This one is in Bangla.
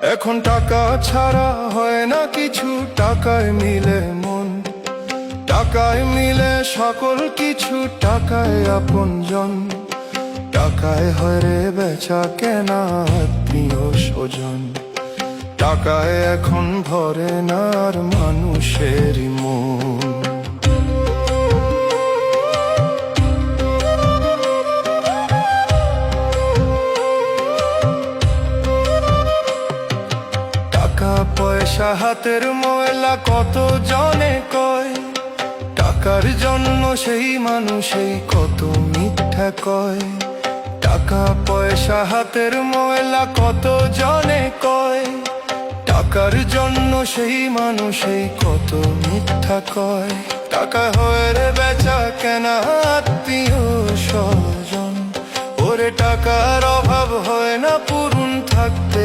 এখন টাকা ছাড়া হয় না কিছু, টাকায় মিলে মন, টাকায় মিলে সকল কিছু, টাকায় আপনজন, টাকায় হয় রে বেচা কেনা আত্মীয় স্বজন। টাকায় এখন ভরে না আর মানুষের মন। টাকা পয়সা হাতের ময়লা কত জনে কয়, টাকার জন্য সেই মানুষই কত মিথ্যা কয়। টাকা পয়সা হাতের ময়লা কত জনে কয়, টাকার জন্য সেই মানুষই কত মিথ্যা কয়। টাকা হয় রে বেচা কেনা আত্মীয় স্বজন, ওরে টাকার অভাব হয় না পূরণ থাকতে